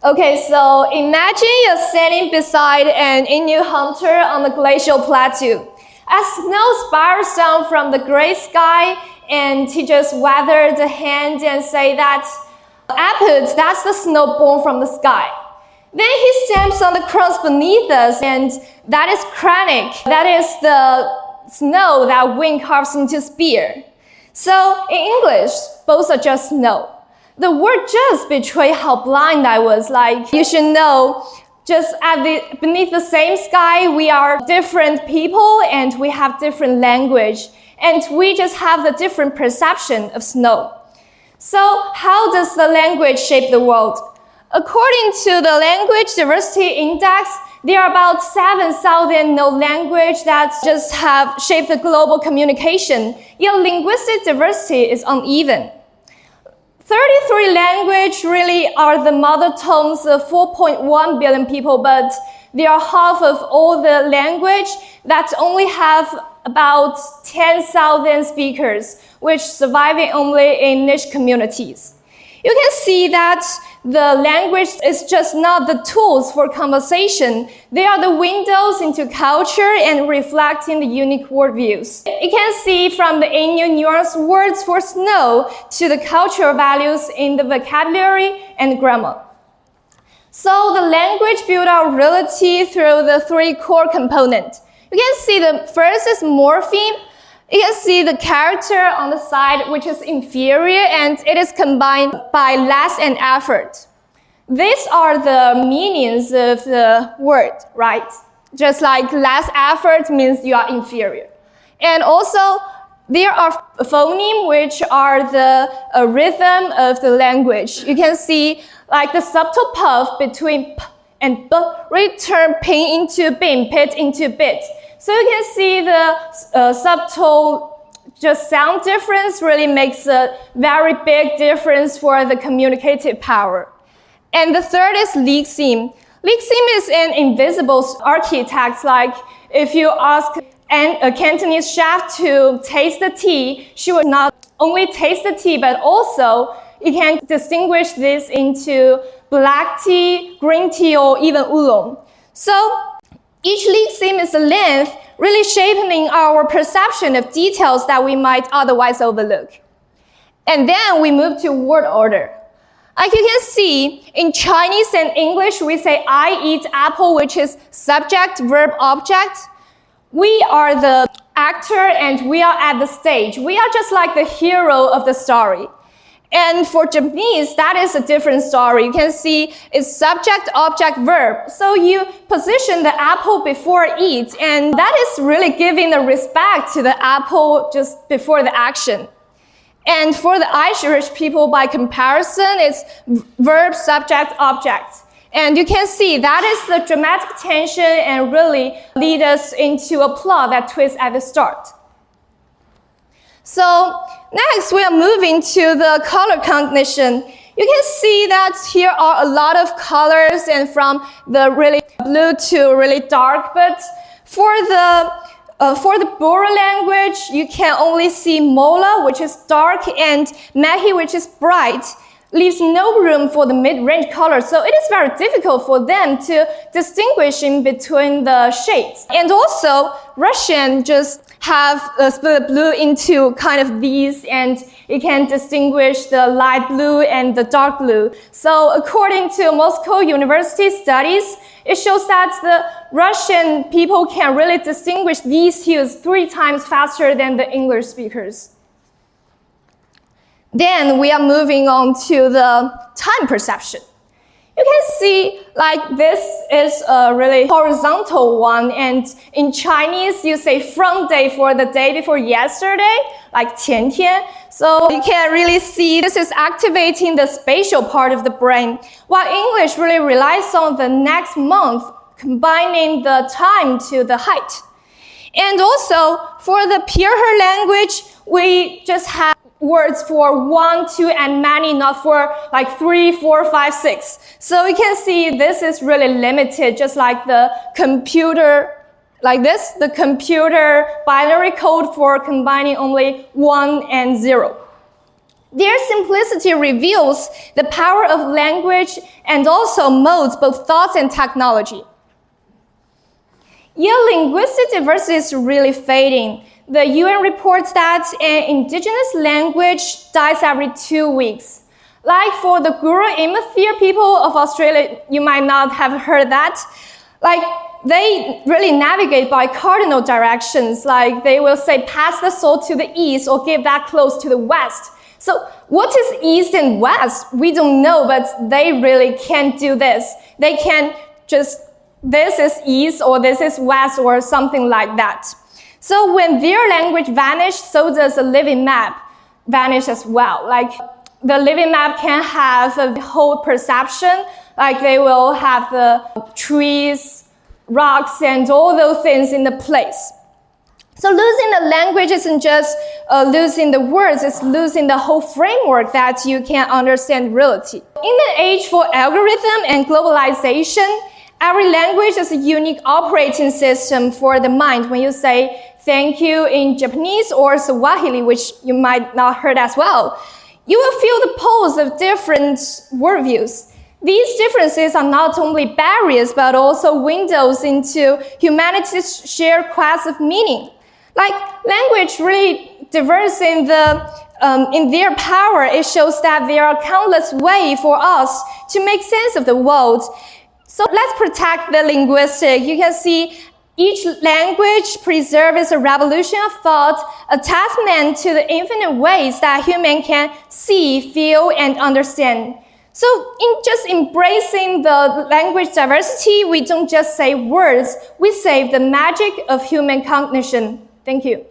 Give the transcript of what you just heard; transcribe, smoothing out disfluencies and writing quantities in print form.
Okay, so imagine you're standing beside an Inuit hunter on the glacial plateau. As snow spirals down from the gray sky, and he just weathered the hand and say that, "Apud, that's the snow born from the sky." Then he stamps on the crust beneath us, and that is chronic. That is the snow that wind carves into spear. So in English, both are just snow. The word just betrayed how blind I was. Like, you should know, just beneath the same sky, we are different people and we have different language. And we just have the different perception of snow. So how does the language shape the world? According to the Language Diversity Index, there are about 7,000 known languages that just have shaped the global communication. Yet linguistic diversity is uneven. 33 languages really are the mother tongues of 4.1 billion people, but they are half of all the language that only have about 10,000 speakers, which surviving only in niche communities. You can see that the language is just not the tools for conversation. They are the windows into culture and reflecting the unique worldviews. You can see from the Inuit nuanced words for snow to the cultural values in the vocabulary and grammar. So the language builds our reality through the three core components. You can see the first is morpheme. You can see the character on the side, which is inferior, and it is combined by less and effort. These are the meanings of the word, right? Just like less effort means you are inferior. And also, there are phonemes, which are the rhythm of the language. You can see like the subtle puff between p and b, really turn pin into bin, pit into bit. So you can see the subtle just sound difference really makes a very big difference for the communicative power. And the third is lexeme. Lexeme is an invisible architect. Like if you ask a Cantonese chef to taste the tea, she will not only taste the tea, but also you can distinguish this into black tea, green tea, or even oolong. So each lexeme is a length, really shaping our perception of details that we might otherwise overlook. And then we move to word order. Like you can see, in Chinese and English, we say, "I eat apple," which is subject, verb, object. We are the actor and we are at the stage. We are just like the hero of the story. And for Japanese, that is a different story. You can see it's subject, object, verb. So you position the apple before eat, and that is really giving the respect to the apple just before the action. And for the Irish people, by comparison, it's verb, subject, object. And you can see that is the dramatic tension and really lead us into a plot that twists at the start. So next, we are moving to the color cognition. You can see that here are a lot of colors and from the really blue to really dark. But for the Bora language, you can only see Mola, which is dark, and Mehi, which is bright. Leaves no room for the mid-range colors. So it is very difficult for them to distinguish in between the shades. And also, Russian just have split blue into kind of these, and you can distinguish the light blue and the dark blue. So according to Moscow University studies, it shows that the Russian people can really distinguish these hues 3 times faster than the English speakers. Then we are moving on to the time perception. You can see like this is a really horizontal one, and in Chinese you say front day for the day before yesterday, like 前天. So you can really see this is activating the spatial part of the brain, while English really relies on the next month, combining the time to the height. And also for the pure language, we just have words for 1, 2, and many, not for like 3, 4, 5, 6. So you can see this is really limited, just like the computer, like this, the computer binary code for combining only 1 and 0. Their simplicity reveals the power of language and also molds both thoughts and technology. Yet linguistic diversity is really fading. The UN reports that an indigenous language dies every 2 weeks. Like for the Guru Imathyr people of Australia, you might not have heard that. Like they really navigate by cardinal directions. Like they will say, pass the salt to the east or give that close to the west. So what is east and west? We don't know, but they really can't do this. They can just, this is east or this is west or something like that. So when their language vanished, so does a living map vanish as well. Like the living map can have a whole perception, like they will have the trees, rocks, and all those things in the place. So losing the language isn't just losing the words, it's losing the whole framework that you can understand reality. In the age for algorithm and globalization, every language is a unique operating system for the mind. When you say thank you in Japanese or Swahili, which you might not heard as well, you will feel the pulse of different worldviews. These differences are not only barriers, but also windows into humanity's shared quest of meaning. Like language really diverse in their power. It shows that there are countless ways for us to make sense of the world. So let's protect the linguistic. You can see each language preserves a revolution of thought, a testament to the infinite ways that humans can see, feel, and understand. So in just embracing the language diversity, we don't just say words, we save the magic of human cognition. Thank you.